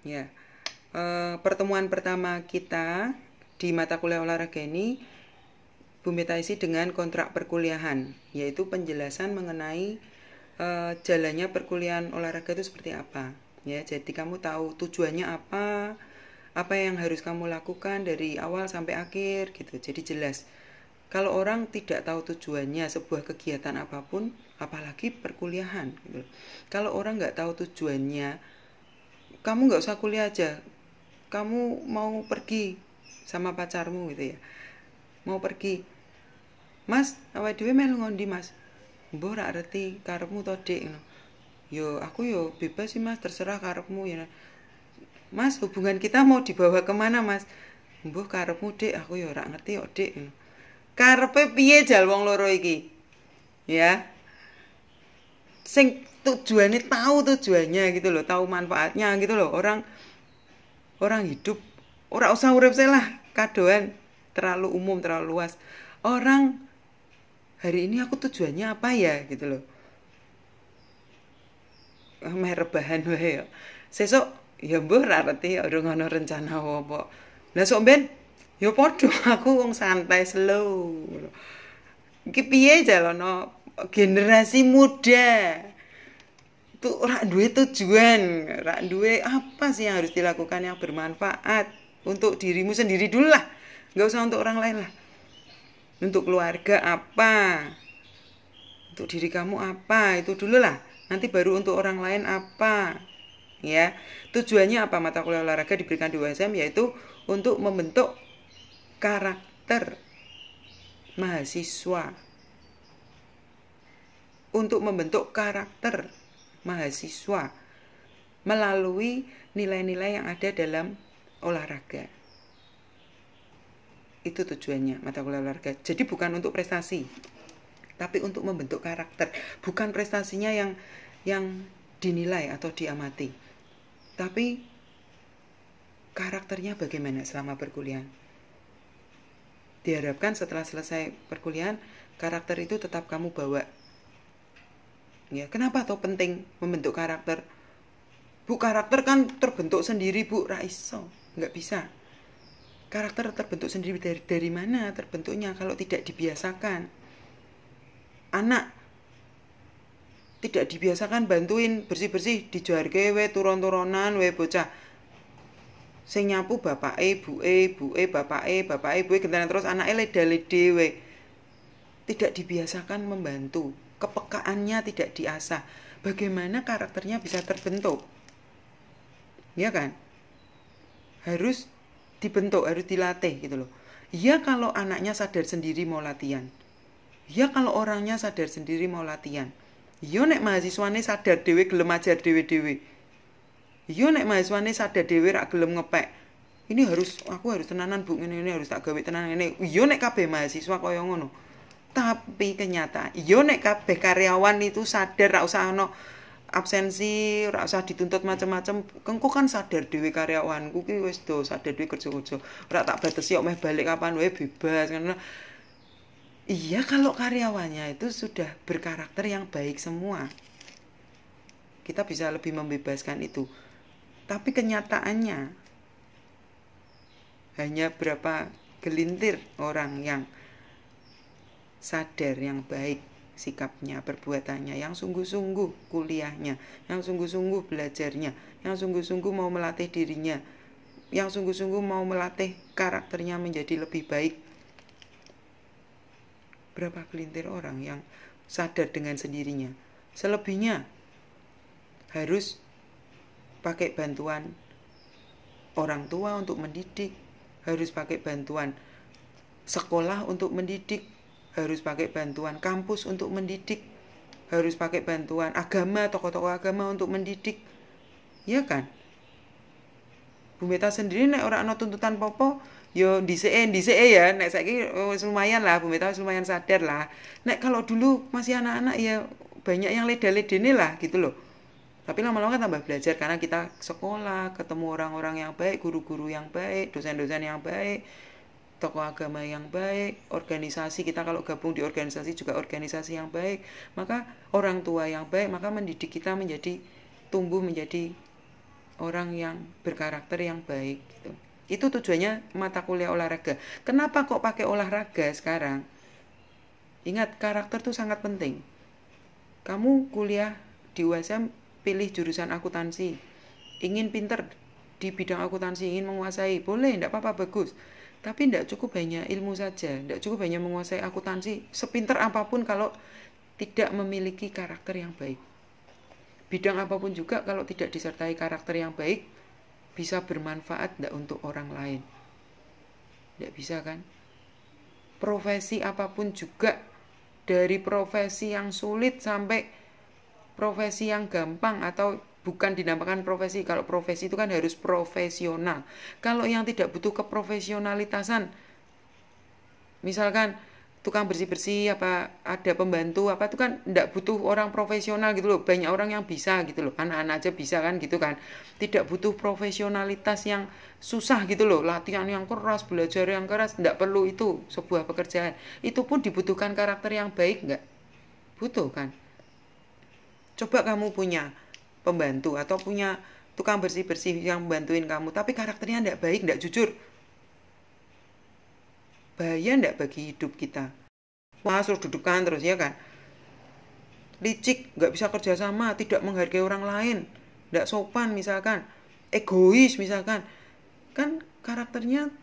Ya, pertemuan pertama kita di mata kuliah olahraga ini Bu Meta isi dengan kontrak perkuliahan, yaitu penjelasan mengenai jalannya perkuliahan olahraga itu seperti apa. Ya, jadi kamu tahu tujuannya apa yang harus kamu lakukan dari awal sampai akhir gitu. Jadi jelas. Kalau orang tidak tahu tujuannya sebuah kegiatan apapun, apalagi perkuliahan gitu. Kalau orang nggak tahu tujuannya, kamu nggak usah kuliah aja. Kamu mau pergi sama pacarmu gitu ya, mau pergi, Mas, awake dhewe melu ngondi, Mas? Mbah ora ngerti karepmu to, Dik. Yo, aku yo bebas sih, Mas, terserah karepmu ya. Mas, hubungan kita mau dibawa kemana, Mas? Mbah karepmu, Dik, aku yo ora ngerti kok, Dik. Karepe piye jal wong loro iki? Ya. Sing tujuannya tahu tujuannya gitu loh, tahu manfaatnya gitu loh. Orang orang hidup ora usah urip lah kadoan terlalu umum, terlalu luas. Orang hari ini aku tujuannya apa ya gitu loh. Meh rebahan wae ya. Sesuk ya mbah ra ngerti urung ana rencana apa. Lah sok ben ya padha aku wong santai slow. Iki piye jalono generasi muda. Tuh ora duwe tujuan, ora duwe apa sih yang harus dilakukan yang bermanfaat untuk dirimu sendiri dulu lah. Nggak usah untuk orang lain lah. Untuk keluarga apa? Untuk diri kamu apa? Itu dulu lah. Nanti baru untuk orang lain apa? Ya, tujuannya apa mata kuliah olahraga diberikan di USM, yaitu untuk membentuk karakter mahasiswa, untuk membentuk karakter mahasiswa melalui nilai-nilai yang ada dalam olahraga. Itu tujuannya mata kuliah olahraga. Jadi bukan untuk prestasi, tapi untuk membentuk karakter. Bukan prestasinya yang dinilai atau diamati, tapi karakternya bagaimana selama perkuliahan. Diharapkan setelah selesai perkuliahan, karakter itu tetap kamu bawa. Ya, kenapa toh penting membentuk karakter? Bu, karakter kan terbentuk sendiri, Bu. Ra iso, nggak bisa. Karakter terbentuk sendiri dari mana terbentuknya kalau tidak dibiasakan. Anak tidak dibiasakan bantuin bersih-bersih dijarke we turun-turunan we bocah. Sing nyapu bapake, buke bapake, buke gentaran terus anake leda-lede we. Tidak dibiasakan membantu, kepekaannya tidak diasah. Bagaimana karakternya bisa terbentuk? Ya kan? Harus dibentuk, harus dilatih gitu loh. Ya kalau anaknya sadar sendiri mau latihan. Ya kalau orangnya sadar sendiri mau latihan. Yo nek mahasiswane sadar dhewe gelem ajar dhewe-dhewe. Yo nek mahasiswane sadar dhewe rak gelem ngepek. Ini aku harus tenanan Bu, ini harus tak gawe tenanan ini. Yo nek kabeh mahasiswa kaya ngono. Tapi kenyataan, yo nek kabeh karyawan itu sadar rak usah ono absensi, rak usah dituntut macam-macam. Engko kan sadar dhewe karyawanku ki wis do sadar dhewe kerja-kerja. Ora tak batesi kok meh balik kapan wae bebas karena iya kalau karyawannya itu sudah berkarakter yang baik semua, kita bisa lebih membebaskan itu. Tapi kenyataannya hanya berapa gelintir orang yang sadar, yang baik sikapnya, perbuatannya, yang sungguh-sungguh kuliahnya, yang sungguh-sungguh belajarnya, yang sungguh-sungguh mau melatih dirinya, yang sungguh-sungguh mau melatih karakternya menjadi lebih baik. Berapa gelintir orang yang sadar dengan sendirinya. Selebihnya harus pakai bantuan orang tua untuk mendidik, harus pakai bantuan sekolah untuk mendidik, harus pakai bantuan kampus untuk mendidik, harus pakai bantuan agama, tokoh-tokoh agama untuk mendidik. Ya kan? Bu Meta sendiri nek ora ana tuntutan popo, yo dhisike ya, nek saiki lumayan lah, Bu Meta lumayan sadar lah. Nek kalau dulu masih anak-anak ya banyak yang leda-ledene lah gitu loh. Tapi lama-lama kan tambah belajar karena kita sekolah, ketemu orang-orang yang baik, guru-guru yang baik, dosen-dosen yang baik, tokoh agama yang baik, organisasi, kita kalau gabung di organisasi juga organisasi yang baik, maka orang tua yang baik, maka mendidik kita menjadi tumbuh menjadi orang yang berkarakter yang baik gitu. Itu tujuannya mata kuliah olahraga. Kenapa kok pakai olahraga sekarang? Ingat, karakter tuh sangat penting. Kamu kuliah di USM, pilih jurusan akuntansi. Ingin pinter di bidang akuntansi, ingin menguasai, boleh, tidak apa-apa, bagus. Tapi tidak cukup hanya ilmu saja, tidak cukup hanya menguasai akuntansi. Sepinter apapun kalau tidak memiliki karakter yang baik. Bidang apapun juga kalau tidak disertai karakter yang baik, bisa bermanfaat tidak untuk orang lain. Tidak bisa kan? Profesi apapun juga, dari profesi yang sulit sampai profesi yang gampang atau bukan dinamakan profesi. Kalau profesi itu kan harus profesional. Kalau yang tidak butuh keprofesionalitasan, misalkan tukang bersih-bersih, apa ada pembantu apa, itu kan tidak butuh orang profesional gitu loh. Banyak orang yang bisa gitu loh, anak-anak aja bisa kan gitu kan. Tidak butuh profesionalitas yang susah gitu loh, latihan yang keras, belajar yang keras, tidak perlu itu sebuah pekerjaan. Itu pun dibutuhkan karakter yang baik, nggak? Butuh kan? Coba kamu punya pembantu atau punya tukang bersih-bersih yang bantuin kamu, tapi karakternya tidak baik, tidak jujur, bahaya ndak bagi hidup kita? Wah, suruh dudukan terus ya kan, licik, nggak bisa kerja sama, tidak menghargai orang lain, ndak sopan misalkan, egois misalkan, kan karakternya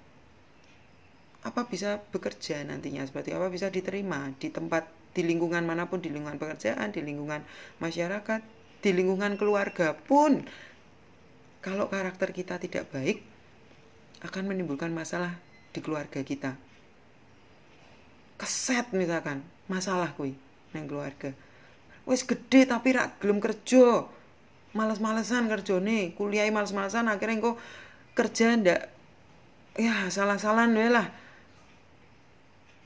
apa bisa bekerja nantinya seperti apa, bisa diterima di tempat, di lingkungan manapun, di lingkungan pekerjaan, di lingkungan masyarakat, di lingkungan keluarga pun. Kalau karakter kita tidak baik, akan menimbulkan masalah di keluarga kita. Keset misalkan, masalah kuwi nang keluarga. Wis gede tapi rak gelem kerja. Males-malesan kerjane, kuliah males-malesan, akhirnya engko kerja ndak, ya salah-salahan wae lah.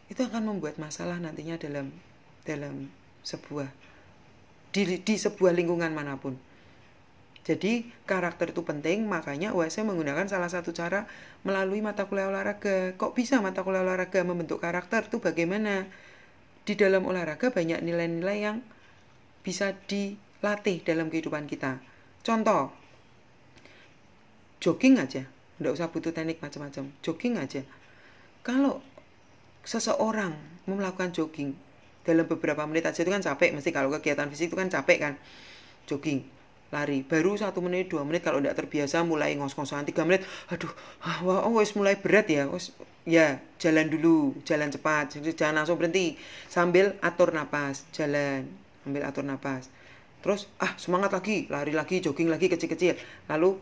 Itu akan membuat masalah nantinya dalam sebuah di sebuah lingkungan manapun. Jadi karakter itu penting, makanya USM menggunakan salah satu cara melalui mata kuliah olahraga. Kok bisa mata kuliah olahraga membentuk karakter? Itu bagaimana? Di dalam olahraga banyak nilai-nilai yang bisa dilatih dalam kehidupan kita. Contoh, jogging aja, nggak usah butuh teknik macam-macam. Jogging aja. Kalau seseorang melakukan jogging dalam beberapa menit aja itu kan capek, mesti kalau kegiatan fisik itu kan capek kan. Jogging, lari, baru 1 menit 2 menit, kalau tidak terbiasa mulai ngos-ngosan 3 menit, aduh, wes mulai berat ya, wes ya jalan dulu, jalan cepat, jangan langsung berhenti, sambil atur napas, jalan, sambil atur napas, terus semangat lagi, lari lagi, jogging lagi kecil-kecil, lalu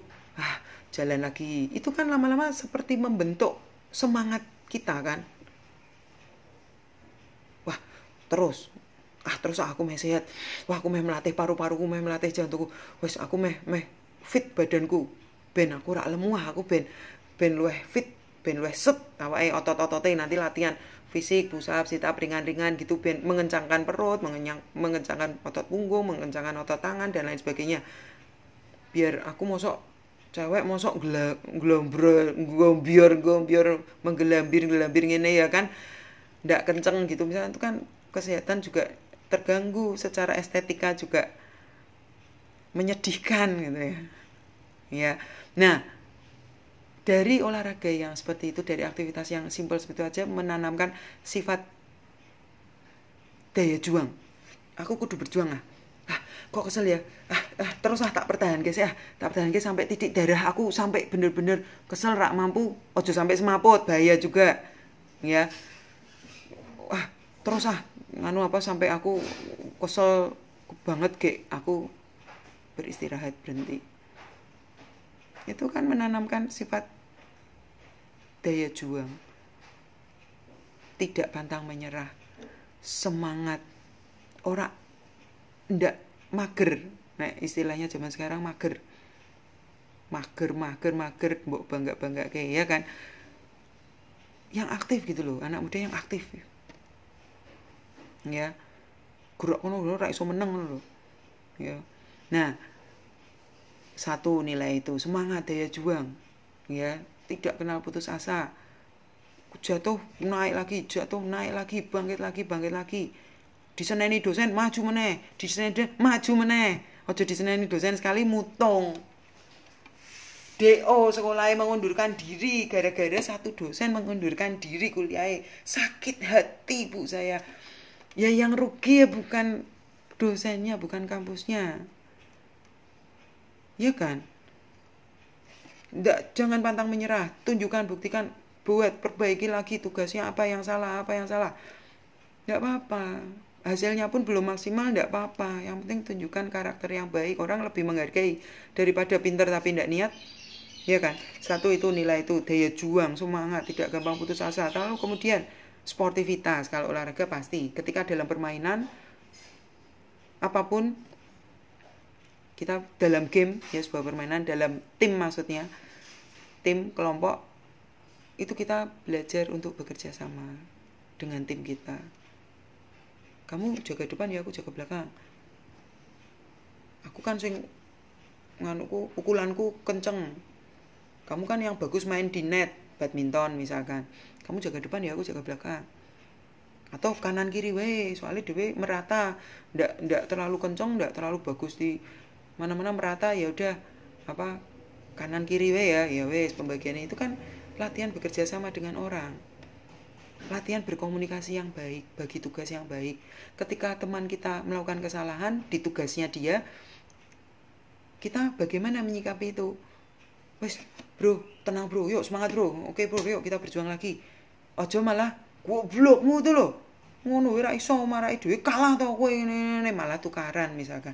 jalan lagi. Itu kan lama-lama seperti membentuk semangat kita kan. Wah, terus aku meh sehat, wah aku meh melatih paru-paruku, meh melatih jantungku, wes aku meh fit badanku, ben aku rak lemu, aku ben luwih fit, ben luwih set awake, otot-otote nanti latihan fisik, push up, sit up, ringan-ringan gitu, ben mengencangkan perut, mengencangkan otot punggung, mengencangkan otot tangan dan lain sebagainya. Biar aku mosok cewek mosok gombior menggelambir ngene ya kan, ndak kenceng gitu misalnya, itu kan kesehatan juga terganggu, secara estetika juga menyedihkan gitu ya. Ya. Nah, dari olahraga yang seperti itu, dari aktivitas yang simpel seperti itu aja menanamkan sifat daya juang. Aku kudu berjuang kok kesel ya. Terus tak pertahan guys ya. Tak pertahan guys sampai titik darah aku, sampai bener-bener kesel rak mampu. Ojo sampai semaput, bahaya juga. Ya. Terus sampai aku kesel banget aku beristirahat, berhenti. Itu kan menanamkan sifat daya juang, tidak pantang menyerah, semangat, ndak mager. Nah, istilahnya zaman sekarang mager, mbok bangga kayak ya kan, yang aktif gitu loh, anak muda yang aktif ya, gerak ngono lho, ra iso meneng ngono lho ya. Nah, satu nilai itu semangat, daya juang ya, tidak kenal putus asa, jatuh naik lagi, bangkit lagi, diseneni dosen maju meneh, diseneni maju meneh, aja diseneni dosen sekali mutung DO sekolahnya mengundurkan diri gara-gara satu dosen mengundurkan diri kuliahnya. Sakit hati Bu saya. Ya yang rugi ya bukan dosennya, bukan kampusnya. Ya kan? Jangan pantang menyerah, tunjukkan, buktikan, buat, perbaiki lagi tugasnya apa yang salah. Nggak apa-apa. Hasilnya pun belum maksimal, nggak apa-apa. Yang penting tunjukkan karakter yang baik. Orang lebih menghargai daripada pintar tapi nggak niat. Ya kan? Satu itu nilai itu, daya juang, semangat, tidak gampang putus asa. Lalu kemudian sportivitas. Kalau olahraga pasti. Ketika dalam permainan, apapun, kita dalam game, ya sebuah permainan, dalam tim maksudnya, tim, kelompok, itu kita belajar untuk bekerja sama dengan tim kita. Kamu jaga depan ya aku jaga belakang. Aku kan sing pukulanku kenceng. Kamu kan yang bagus main di net, badminton misalkan. Kamu jaga depan ya aku jaga belakang. Atau kanan kiri soalnya dewe merata, ndak terlalu kenceng, ndak terlalu bagus di mana-mana merata, ya udah apa kanan kiri ya wes pembagiannya. Itu kan latihan bekerja sama dengan orang. Latihan berkomunikasi yang baik, bagi tugas yang baik. Ketika teman kita melakukan kesalahan di tugasnya dia, kita bagaimana menyikapi itu? Wes, bro, tenang bro, yuk semangat bro. Oke bro, yuk kita berjuang lagi. Ojo malah goblokmu tuh loh. Ngono ora iso marahi dhewe kalah to kowe ngene malah tukaran misalkan.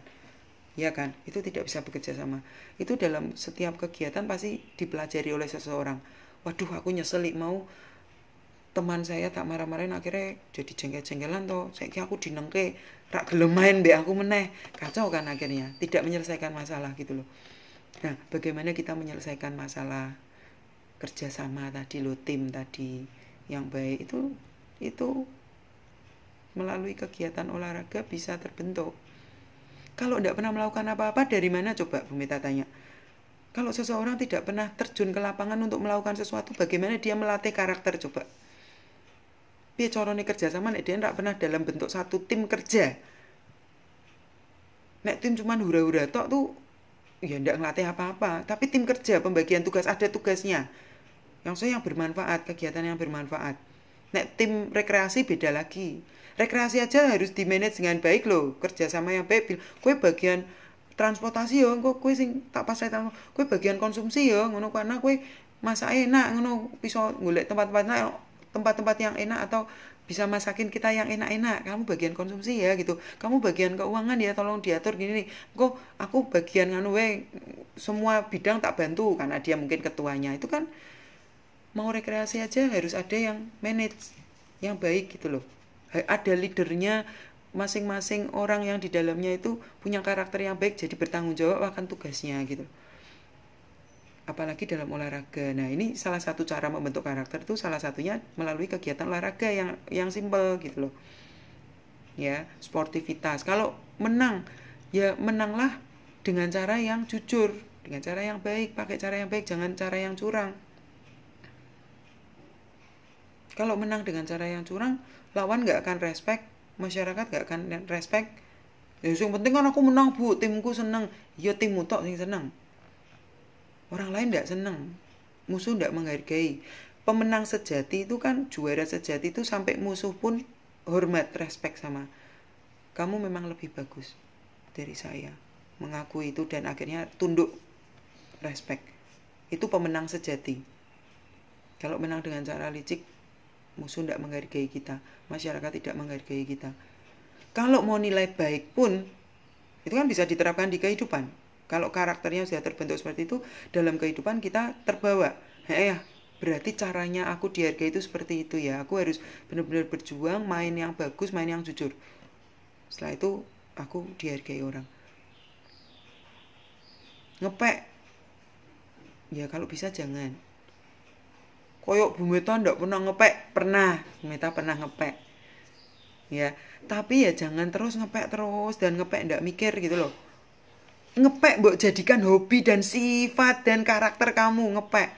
Ya kan? Itu tidak bisa bekerja sama. Itu dalam setiap kegiatan pasti dipelajari oleh seseorang. Waduh, aku nyesel mau teman saya tak marah-marahin akhirnya jadi jengkel-jengkelan toh. Saiki aku dinengke rak gelem main mbek aku meneh. Kacau kan akhirnya, tidak menyelesaikan masalah gitu loh. Nah, bagaimana kita menyelesaikan masalah kerjasama tadi lo, tim tadi yang baik itu melalui kegiatan olahraga bisa terbentuk. Kalau tidak pernah melakukan apa-apa, dari mana coba Bu Meta tanya? Kalau seseorang tidak pernah terjun ke lapangan untuk melakukan sesuatu, bagaimana dia melatih karakter coba? Piye carane kerja sama nek dia tidak pernah dalam bentuk satu tim kerja. Nek tim cuman hura-hura tok tuh ya ndak ngelatih apa-apa, tapi tim kerja, pembagian tugas, ada tugasnya. Yang bermanfaat, kegiatan yang bermanfaat. Nek tim rekreasi beda lagi. Rekreasi aja harus di-manage dengan baik loh, kerja sama yang baik. Kowe bagian transportasi yo, kowe sing tak pasrah kowe bagian konsumsi yo, ngono karena kowe masak enak ngono, bisa golek tempat-tempat yang enak atau bisa masakin kita yang enak-enak. Kamu bagian konsumsi ya gitu. Kamu bagian keuangan ya, tolong diatur gini nih. Kok aku bagian semua bidang tak bantu karena dia mungkin ketuanya. Itu kan mau rekreasi aja harus ada yang manage yang baik gitu loh. Ada leadernya, masing-masing orang yang di dalamnya itu punya karakter yang baik, jadi bertanggung jawab akan tugasnya gitu. Apalagi dalam olahraga. Nah, ini salah satu cara membentuk karakter itu salah satunya melalui kegiatan olahraga yang simpel gitu loh. Ya, sportivitas. Kalau menang, ya menanglah dengan cara yang jujur, dengan cara yang baik, pakai cara yang baik, jangan cara yang curang. Kalau menang dengan cara yang curang, lawan gak akan respect, masyarakat gak akan respect. Ya, yang penting kan aku menang Bu, timku seneng. Ya timmu tok sing seneng. Orang lain tidak senang, musuh tidak menghargai. Pemenang sejati itu kan, juara sejati itu sampai musuh pun hormat, respect sama. Kamu memang lebih bagus dari saya. Mengakui itu dan akhirnya tunduk, respect. Itu pemenang sejati. Kalau menang dengan cara licik, musuh tidak menghargai kita, masyarakat tidak menghargai kita. Kalau mau nilai baik pun, itu kan bisa diterapkan di kehidupan. Kalau karakternya sudah terbentuk seperti itu, dalam kehidupan kita terbawa. Berarti caranya aku dihargai itu seperti itu ya. Aku harus benar-benar berjuang, main yang bagus, main yang jujur. Setelah itu, aku dihargai orang. Ngepek. Ya kalau bisa jangan. Koyok Bu Meta ndak pernah ngepek. Pernah. Bu Meta pernah ngepek. Ya, tapi ya jangan terus ngepek terus. Dan ngepek ndak mikir gitu loh. Ngepek mbok jadikan hobi dan sifat dan karakter kamu ngepek.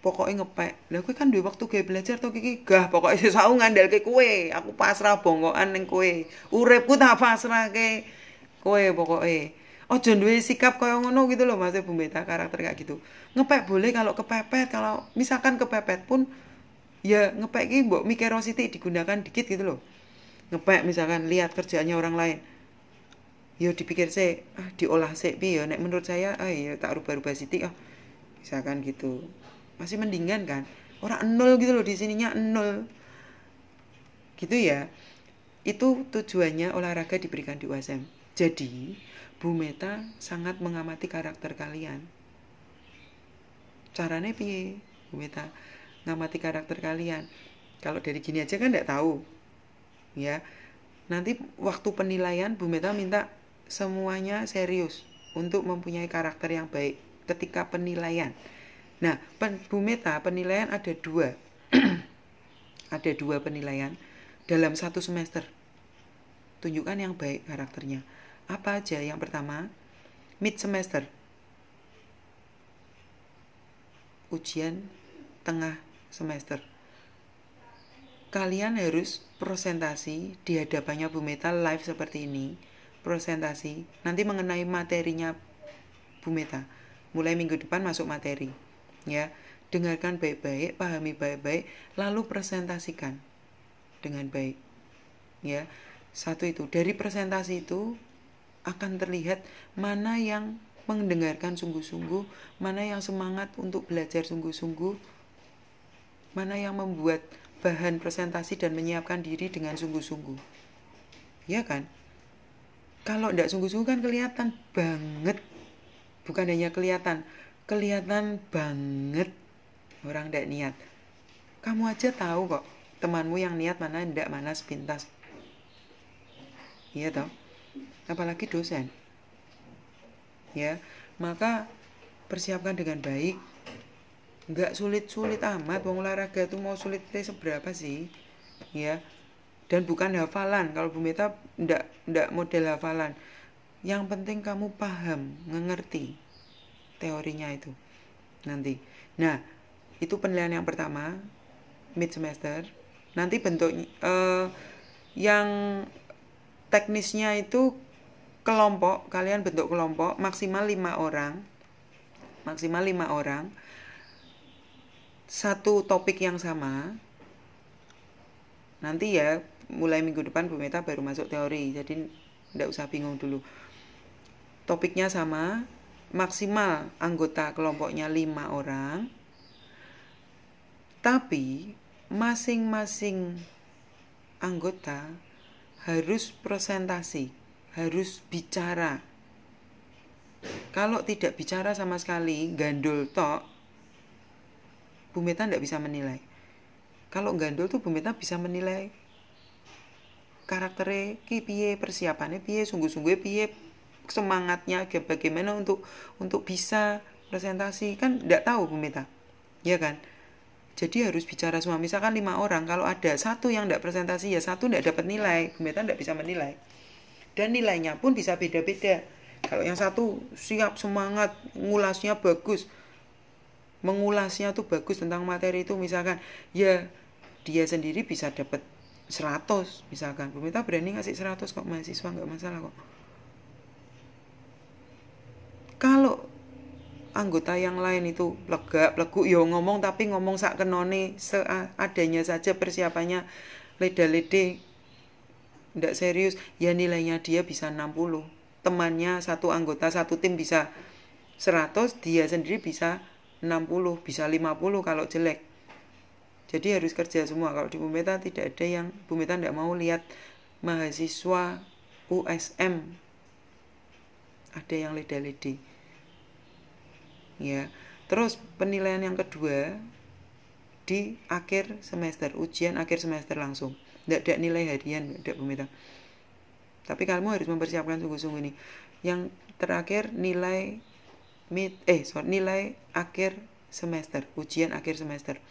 Pokoknya ngepek. Lah kowe kan duwe waktu gawe belajar to iki gah pokoke sesuk ngandalke kowe. Aku pasrah bongkokan ning kowe. Uripku tak pasrahke kowe pokoke. Ojo duwe sikap kaya ngono gitu loh Mas Bu Meta, karakter kayak gitu. Ngepek boleh kalau kepepet, kalau misalkan kepepet pun ya ngepek ki mbok mikir sithik digunakan dikit gitu loh. Ngepek misalkan lihat kerjaannya orang lain. Ya dipikir sih, diolah sih piye ya nek menurut saya ya tak rubah-rubah sithik misalkan gitu. Masih mendingan kan. Orang nol gitu loh di sininya nol. Gitu ya. Itu tujuannya olahraga diberikan di USM. Jadi, Bu Meta sangat mengamati karakter kalian. Caranya piye, Bu Meta? Ngamati karakter kalian. Kalau dari gini aja kan enggak tahu. Ya. Nanti waktu penilaian Bu Meta minta semuanya serius untuk mempunyai karakter yang baik ketika penilaian. Nah, Bu Meta penilaian ada 2. Ada 2 penilaian dalam 1 semester. Tunjukkan yang baik karakternya. Apa aja? Yang pertama, mid semester. Ujian tengah semester. Kalian harus presentasi di hadapannya Bu Meta live seperti ini. Presentasi nanti mengenai materinya Bu Meta. Mulai minggu depan masuk materi. Ya, dengarkan baik-baik, pahami baik-baik, lalu presentasikan dengan baik. Ya, satu itu. Dari presentasi itu akan terlihat mana yang mendengarkan sungguh-sungguh, mana yang semangat untuk belajar sungguh-sungguh, mana yang membuat bahan presentasi dan menyiapkan diri dengan sungguh-sungguh. Ya kan? Kalau tidak sungguh-sungguh kan kelihatan banget. Bukan hanya kelihatan banget orang tidak niat. Kamu aja tahu kok temanmu yang niat mana tidak, mana sepintas. Iya toh? Apalagi dosen. Ya, maka persiapkan dengan baik. Enggak sulit-sulit amat, wong olahraga itu mau sulitnya seberapa sih? Ya. Dan bukan hafalan. Kalau Bu Meta enggak model hafalan. Yang penting kamu paham, mengerti teorinya itu nanti. Nah, itu penilaian yang pertama mid semester. Nanti bentuk yang teknisnya itu kelompok, kalian bentuk kelompok maksimal 5 orang. Maksimal 5 orang. Satu topik yang sama. Nanti ya mulai minggu depan Bu Meta baru masuk teori. Jadi enggak usah bingung dulu. Topiknya sama, maksimal anggota kelompoknya 5 orang. Tapi masing-masing anggota harus presentasi, harus bicara. Kalau tidak bicara sama sekali, gandul tok, Bu Meta tidak bisa menilai. Kalau gandul tuh Bu Meta bisa menilai karakternya piye, persiapannya piye, sungguh-sungguh piye, semangatnya bagaimana untuk bisa presentasi, kan tidak tahu Bu Meta. Ya kan? Jadi harus bicara semua. Misalkan 5 orang, kalau ada satu yang tidak presentasi, ya satu tidak dapat nilai. Bu Meta tidak bisa menilai. Dan nilainya pun bisa beda-beda. Kalau yang satu siap, semangat, ngulasnya bagus, mengulasnya tuh bagus tentang materi itu, misalkan, ya dia sendiri bisa dapat 100 misalkan. Bu Meta berani ngasih 100 kok, mahasiswa nggak masalah kok. Kalau anggota yang lain itu lega-legu ya ngomong, tapi ngomong sak kenone, seadanya saja, persiapannya leda-lede, ndak serius, ya nilainya dia bisa 60. Temannya satu anggota satu tim bisa 100, dia sendiri bisa 60, bisa 50 kalau jelek. Jadi harus kerja semua. Kalau di Bu Meta tidak ada yang, Bu Meta ndak mau lihat mahasiswa USM ada yang leda-lede. Ya, terus penilaian yang kedua di akhir semester, ujian akhir semester langsung. Tidak ada nilai harian, tidak Bu Meta. Tapi kamu harus mempersiapkan sungguh-sungguh ini. Yang terakhir nilai nilai akhir semester, ujian akhir semester.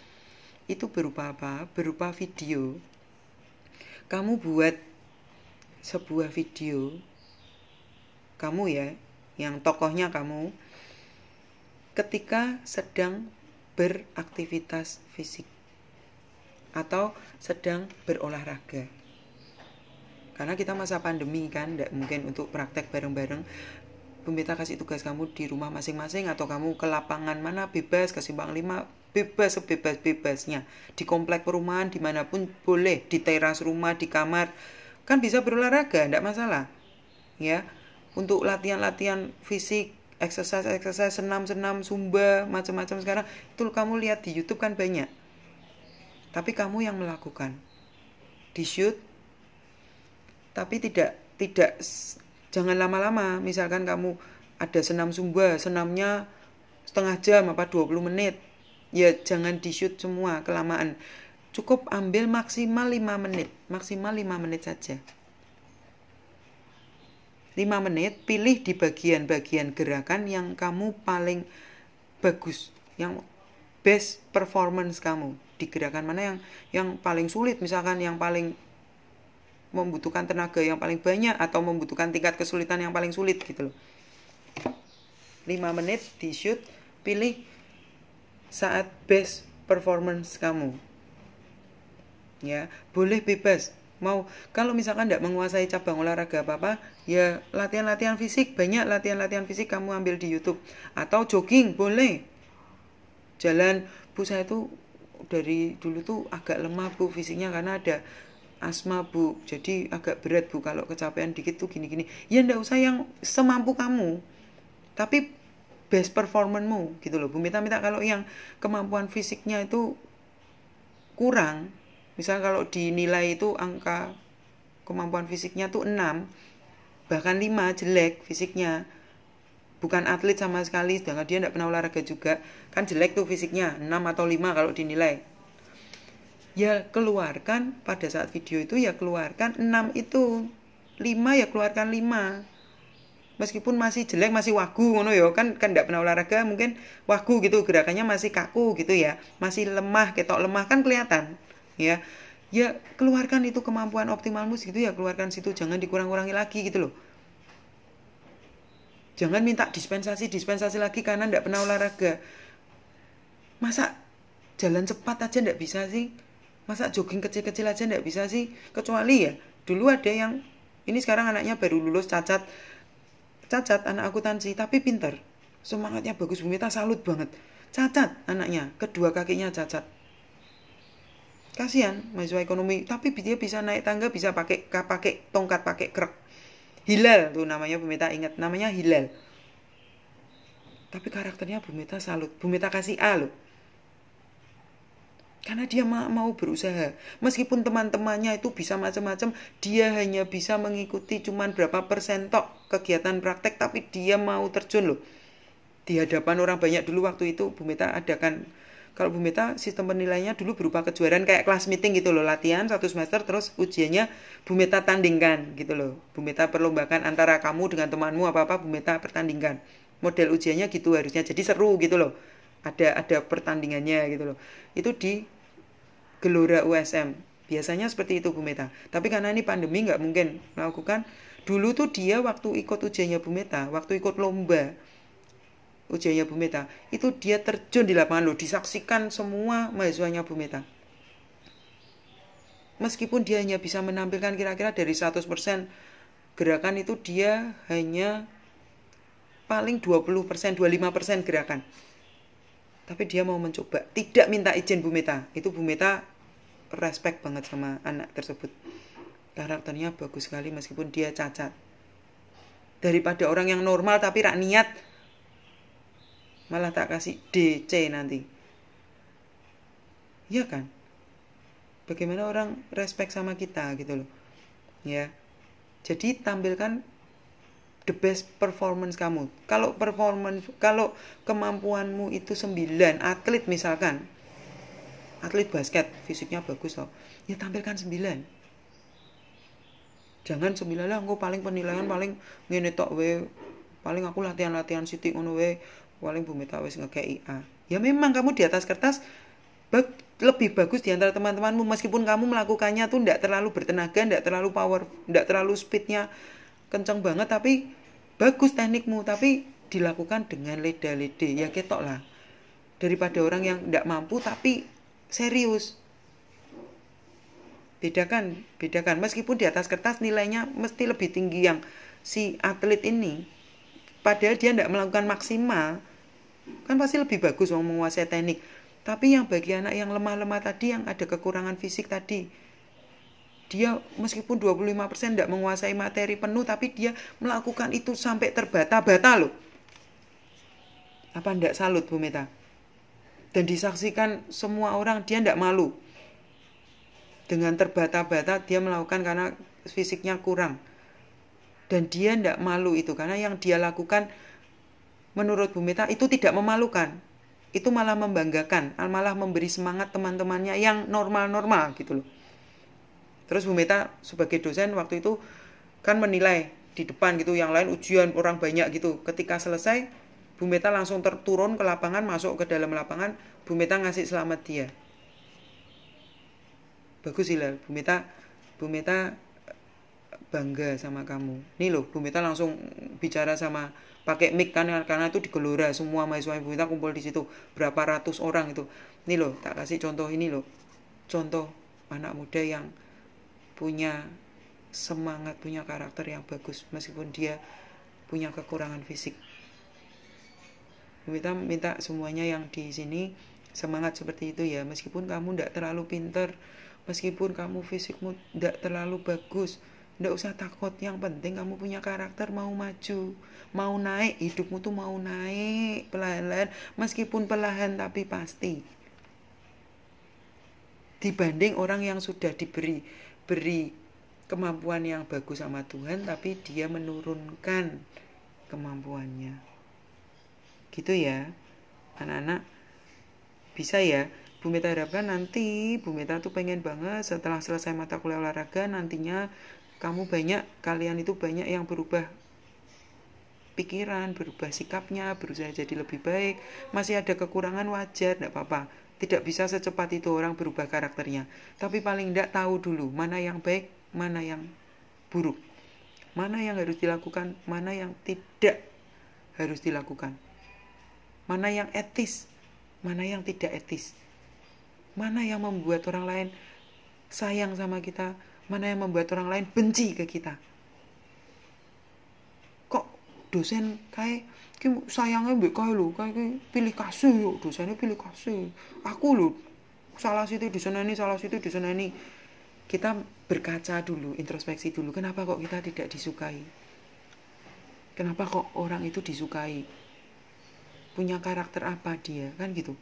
Itu berupa apa? Berupa video. Kamu buat sebuah video, kamu ya, yang tokohnya kamu, ketika sedang beraktivitas fisik atau sedang berolahraga. Karena kita masa pandemi kan, tidak mungkin untuk praktek bareng-bareng. Bu Meta kasih tugas kamu di rumah masing-masing atau kamu ke lapangan mana bebas, ke Simpang 5 bebas, sebebas-bebasnya. Di komplek perumahan dimanapun boleh, di teras rumah, di kamar, kan bisa berolahraga, enggak masalah. Ya, untuk latihan-latihan fisik, exercise, senam-senam, zumba, macam-macam sekarang itu kamu lihat di YouTube kan banyak. Tapi kamu yang melakukan. Di shoot, tapi tidak jangan lama-lama. Misalkan kamu ada senam zumba, senamnya setengah jam apa 20 menit. Ya jangan di shoot semua, kelamaan. Cukup ambil maksimal 5 menit. Maksimal 5 menit saja. 5 menit, pilih di bagian-bagian gerakan yang kamu paling bagus. Yang best performance kamu. Di gerakan mana yang paling sulit. Misalkan yang paling membutuhkan tenaga yang paling banyak atau membutuhkan tingkat kesulitan yang paling sulit gitu loh. 5 menit di shoot, pilih saat best performance kamu. Ya, boleh bebas. Mau kalau misalkan tidak menguasai cabang olahraga apa-apa, ya latihan-latihan fisik, banyak latihan-latihan fisik kamu ambil di YouTube atau jogging boleh. Jalan, Bu saya tuh dari dulu tuh agak lemah Bu fisiknya karena ada asma Bu, jadi agak berat Bu kalau kecapean dikit tuh gini-gini. Ya ndak usah yang semampu kamu, tapi best performanmu gitu loh. Bu Meta kalau yang kemampuan fisiknya itu kurang, misal kalau dinilai itu angka kemampuan fisiknya tuh 6, bahkan 5 jelek fisiknya, bukan atlet sama sekali, sedangkan dia ndak pernah olahraga juga, kan jelek tuh fisiknya, 6 atau 5 kalau dinilai. Ya keluarkan pada saat video itu, ya keluarkan 6 itu, 5 ya keluarkan 5. Meskipun masih jelek, masih wagu ngono ya, kan enggak pernah olahraga, mungkin wagu gitu, gerakannya masih kaku gitu ya, masih lemah, ketok lemah kan kelihatan. Ya. Ya keluarkan itu kemampuan optimalmu gitu, ya keluarkan situ, jangan dikurang-kurangi lagi gitu loh. Jangan minta dispensasi lagi karena enggak pernah olahraga. Masa jalan cepat aja enggak bisa sih? Masa jogging kecil-kecil aja enggak bisa sih? Kecuali ya, dulu ada yang, ini sekarang anaknya baru lulus cacat anak akuntansi, tapi pinter. Semangatnya bagus, Bu Meta salut banget. Cacat anaknya, kedua kakinya cacat. Kasihan mahasiswa ekonomi, tapi dia bisa naik tangga, bisa pakai tongkat, pakai krek. Hilal tuh namanya, Bu Meta ingat, namanya Hilal. Tapi karakternya Bu Meta salut. Bu Meta kasih A loh. Karena dia mau berusaha. Meskipun teman-temannya itu bisa macam-macam, dia hanya bisa mengikuti cuman berapa persen tok kegiatan praktek, tapi dia mau terjun loh. Di hadapan orang banyak. Dulu waktu itu Bu Meta adakan, kalau Bu Meta sistem penilaiannya dulu berupa kejuaraan kayak kelas meeting gitu loh, latihan 1 semester terus ujiannya Bu Meta tandingkan gitu loh. Bu Meta perlombakan antara kamu dengan temanmu apa-apa, Bu Meta pertandingkan. Model ujiannya gitu harusnya, jadi seru gitu loh. Ada pertandingannya gitu loh. Itu di Gelora USM. Biasanya seperti itu Bu Meta. Tapi karena ini pandemi nggak mungkin melakukan. Dulu tuh dia waktu ikut ujiannya Bu Meta, waktu ikut lomba ujiannya Bu Meta, itu dia terjun di lapangan loh, disaksikan semua mahasiswanya Bu Meta. Meskipun dia hanya bisa menampilkan kira-kira dari 100% gerakan itu, dia hanya paling 20%, 25% gerakan. Tapi dia mau mencoba, tidak minta izin Bu Meta. Itu Bu Meta respect banget sama anak tersebut. Karakternya bagus sekali meskipun dia cacat. Daripada orang yang normal tapi rak niat, malah tak kasih DC nanti. Iya kan? Bagaimana orang respect sama kita gitu loh. Ya. Jadi tampilkan the best performance kamu. Kalau kemampuanmu itu 9, atlet misalkan, atlet basket, fisiknya bagus loh, ya tampilkan 9. Jangan 9 lah, aku paling penilaian paling ngene tok we, paling aku latihan sithik ngono we, paling Bu Meta wis ngekei A. Ya memang kamu di atas kertas lebih bagus di antara teman-temanmu, meskipun kamu melakukannya tuh enggak terlalu bertenaga, enggak terlalu power, enggak terlalu speednya kenceng banget, tapi bagus teknikmu, tapi dilakukan dengan leda-lede, ya ketok lah. Daripada orang yang enggak mampu tapi serius. Bedakan. Meskipun di atas kertas nilainya mesti lebih tinggi yang si atlet ini, padahal dia tidak melakukan maksimal, kan pasti lebih bagus menguasai teknik. Tapi yang bagi anak yang lemah-lemah tadi, yang ada kekurangan fisik tadi, dia meskipun 25% tidak menguasai materi penuh, tapi dia melakukan itu sampai terbata-bata loh. Apa tidak salut Bu Meta? Dan disaksikan semua orang, dia tidak malu. Dengan terbata-bata dia melakukan karena fisiknya kurang. Dan dia tidak malu itu, karena yang dia lakukan menurut Bu Meta itu tidak memalukan. Itu malah membanggakan, malah memberi semangat teman-temannya yang normal-normal gitu loh. Terus Bu Meta sebagai dosen waktu itu kan menilai di depan gitu, yang lain ujian orang banyak gitu. Ketika selesai, Bu Meta langsung turun ke lapangan, masuk ke dalam lapangan, Bu Meta ngasih selamat dia. Bagus sih lah, Bu Meta bangga sama kamu. Nih loh, Bu Meta langsung bicara sama pakai mic kan, karena itu di Gelora, semua mahasiswa Bu Meta kumpul di situ, berapa ratus orang itu. Nih loh, tak kasih contoh ini loh. Contoh anak muda yang punya semangat, punya karakter yang bagus meskipun dia punya kekurangan fisik. Bu Meta minta semuanya yang di sini semangat seperti itu ya, meskipun kamu tidak terlalu pinter, meskipun kamu fisikmu tidak terlalu bagus, tidak usah takut. Yang penting kamu punya karakter, mau maju, mau naik, hidupmu tuh mau naik pelan-pelan, meskipun perlahan tapi pasti. Dibanding orang yang sudah diberi kemampuan yang bagus sama Tuhan, tapi dia menurunkan kemampuannya. Gitu ya, anak-anak. Bisa ya, Bu Meta harapkan nanti Bu Meta tuh pengen banget setelah selesai mata kuliah olahraga, nantinya kalian itu banyak yang berubah pikiran, berubah sikapnya, berusaha jadi lebih baik. Masih ada kekurangan, wajar, tidak apa-apa. Tidak bisa secepat itu orang berubah karakternya, tapi paling tidak tahu dulu mana yang baik, mana yang buruk, mana yang harus dilakukan, mana yang tidak harus dilakukan, mana yang etis, mana yang tidak etis, mana yang membuat orang lain sayang sama kita, mana yang membuat orang lain benci ke kita. Kok dosen kayak sayangnya mbak kayak lo, kayak pilih kasih yuk, dosennya pilih kasih. Aku lo salah situ di sana ini, salah situ di sana ini. Kita berkaca dulu, introspeksi dulu. Kenapa kok kita tidak disukai? Kenapa kok orang itu disukai? Punya karakter apa dia? Kan gitu.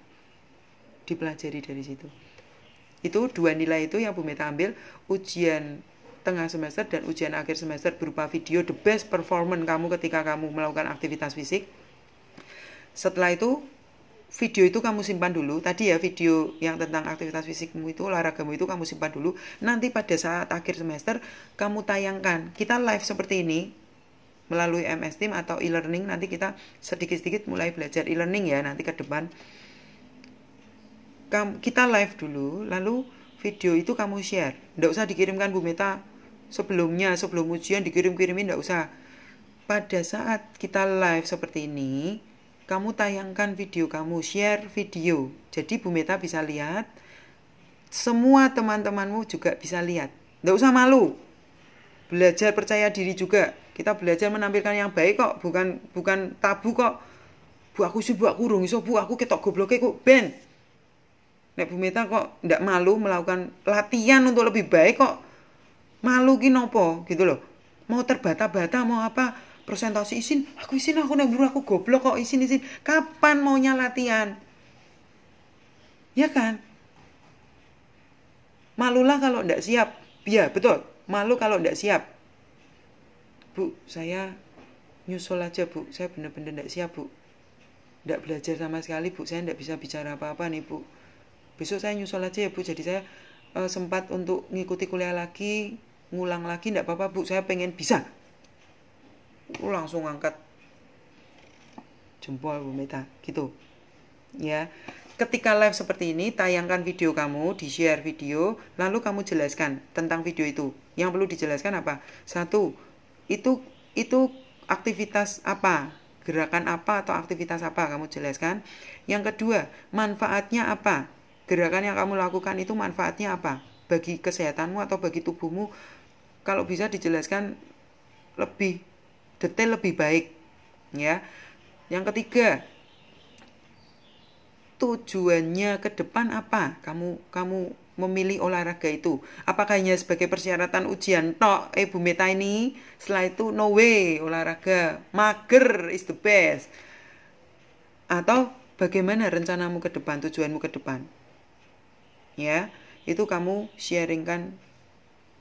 Dipelajari dari situ. Itu 2 nilai itu yang Bu Meta ambil, ujian tengah semester dan ujian akhir semester berupa video, the best performance kamu ketika kamu melakukan aktivitas fisik. Setelah itu video itu kamu simpan dulu. Tadi ya video yang tentang aktivitas fisikmu itu, olahragamu itu kamu simpan dulu. Nanti pada saat akhir semester kamu tayangkan. Kita live seperti ini melalui MS Team atau e-learning. Nanti kita sedikit-sedikit mulai belajar e-learning ya nanti ke depan. Kita live dulu, lalu video itu kamu share. Nggak usah dikirimkan Bu Meta sebelumnya, sebelum ujian dikirim-kirimin, nggak usah. Pada saat kita live seperti ini, kamu tayangkan video kamu, share video. Jadi Bu Meta bisa lihat, semua teman-temanmu juga bisa lihat. Nggak usah malu. Belajar percaya diri juga. Kita belajar menampilkan yang baik kok, bukan tabu kok. Bu aku sih, Bu aku rung iso, Bu aku ketok gobloke kok ben. Nek Bu Meta kok ndak malu melakukan latihan untuk lebih baik kok. Malu ki nopo gitu loh. Mau terbata-bata, mau apa, presentasi izin, aku nek guru aku goblok kok izin. Kapan maunya latihan? Ya kan? Malulah kalau ndak siap. Ya, betul. Malu kalau ndak siap. Bu, saya nyusul aja, Bu. Saya benar-benar ndak siap, Bu. Ndak belajar sama sekali, Bu. Saya ndak bisa bicara apa-apa nih, Bu. Besok saya nyusul aja ya, Bu. Jadi saya sempat untuk ngikuti kuliah lagi, ngulang lagi, ndak apa-apa, Bu. Saya pengen bisa. Langsung angkat jempol Bu Meta, gitu. Ya. Ketika live seperti ini, tayangkan video kamu, di-share video, lalu kamu jelaskan tentang video itu. Yang perlu dijelaskan apa? 1, itu aktivitas apa? Gerakan apa atau aktivitas apa kamu jelaskan. Yang kedua, manfaatnya apa? Gerakan yang kamu lakukan itu manfaatnya apa? Bagi kesehatanmu atau bagi tubuhmu? Kalau bisa dijelaskan lebih detail, lebih baik. Ya. Yang ketiga, tujuannya ke depan apa? Kamu memilih olahraga itu. Apakah hanya sebagai persyaratan ujian tok? Bu Meta ini setelah itu no way olahraga. Mager is the best. Atau bagaimana rencanamu ke depan, tujuanmu ke depan? Ya, itu kamu sharingkan,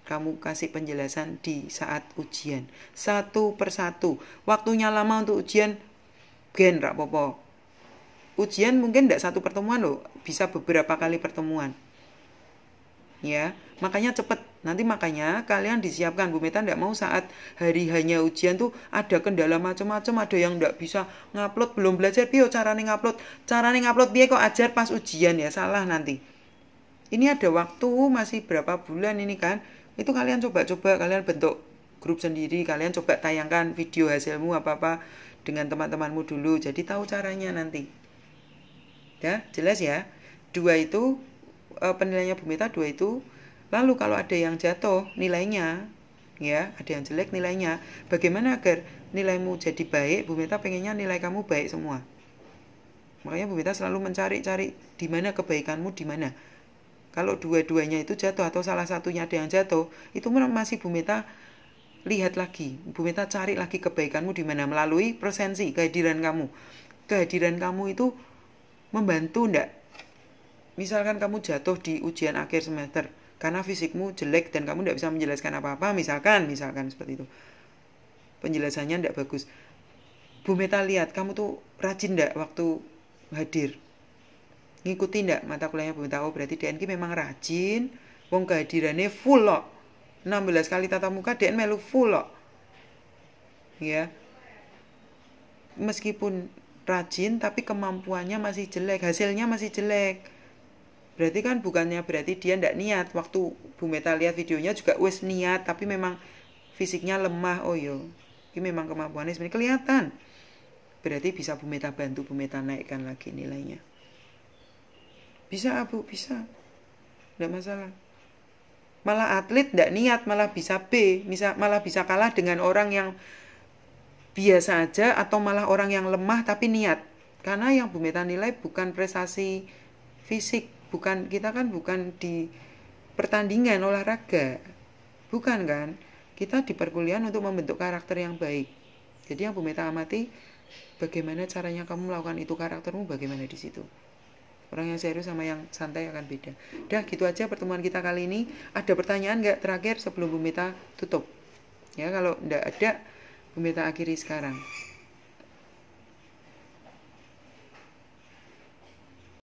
kamu kasih penjelasan di saat ujian. Satu persatu. Waktunya lama untuk ujian, gen rak popo. Ujian mungkin tidak satu pertemuan loh, bisa beberapa kali pertemuan. Ya, makanya cepet. Nanti makanya kalian disiapkan. Bu Meta tidak mau saat hari hanya ujian tuh ada kendala macam-macam, ada yang tidak bisa ngupload, belum belajar piye carane ngupload. Carane ngupload piye kok ajar pas ujian, ya salah nanti. Ini ada waktu masih berapa bulan ini kan. Itu kalian coba-coba, kalian bentuk grup sendiri, kalian coba tayangkan video hasilmu apa-apa dengan teman-temanmu dulu. Jadi tahu caranya nanti. Ya, jelas ya. 2 itu penilaiannya Bu Meta 2 itu. Lalu kalau ada yang jatuh nilainya, ya, ada yang jelek nilainya, bagaimana agar nilaimu jadi baik? Bu Meta pengennya nilai kamu baik semua. Makanya Bu Meta selalu mencari-cari di mana kebaikanmu di mana. Kalau dua-duanya itu jatuh atau salah satunya ada yang jatuh, itu masih Bu Meta lihat lagi. Bu Meta cari lagi kebaikanmu di mana melalui presensi, kehadiran kamu. Kehadiran kamu itu membantu ndak? Misalkan kamu jatuh di ujian akhir semester karena fisikmu jelek dan kamu ndak bisa menjelaskan apa-apa, misalkan seperti itu. Penjelasannya ndak bagus. Bu Meta lihat kamu tuh rajin ndak waktu hadir. Ngikuti ndak mata kuliahnya Bu Meta? Oh, berarti DN memang rajin. Wong kehadirannya full loh. 16 kali tatap muka DN melu full loh. Ya. Meskipun rajin tapi kemampuannya masih jelek, hasilnya masih jelek. Berarti kan bukannya berarti dia ndak niat. Waktu Bu Meta lihat videonya juga wes niat tapi memang fisiknya lemah. Oh yo, ini memang kemampuannya sebenarnya kelihatan. Berarti bisa Bu Meta bantu, Bu Meta naikkan lagi nilainya. Bisa Bu, bisa. Ndak masalah. Malah atlet ndak niat malah bisa B, malah bisa kalah dengan orang yang biasa aja atau malah orang yang lemah tapi niat. Karena yang Bu Meta nilai bukan prestasi fisik, kita kan bukan di pertandingan olahraga. Bukan kan? Kita di perkuliahan untuk membentuk karakter yang baik. Jadi yang Bu Meta amati bagaimana caranya kamu melakukan itu, karaktermu bagaimana di situ. Orang yang serius sama yang santai akan beda. Udah gitu aja pertemuan kita kali ini. Ada pertanyaan nggak terakhir sebelum Bu Meta tutup? Ya, kalau nggak ada, Bu Meta akhiri sekarang.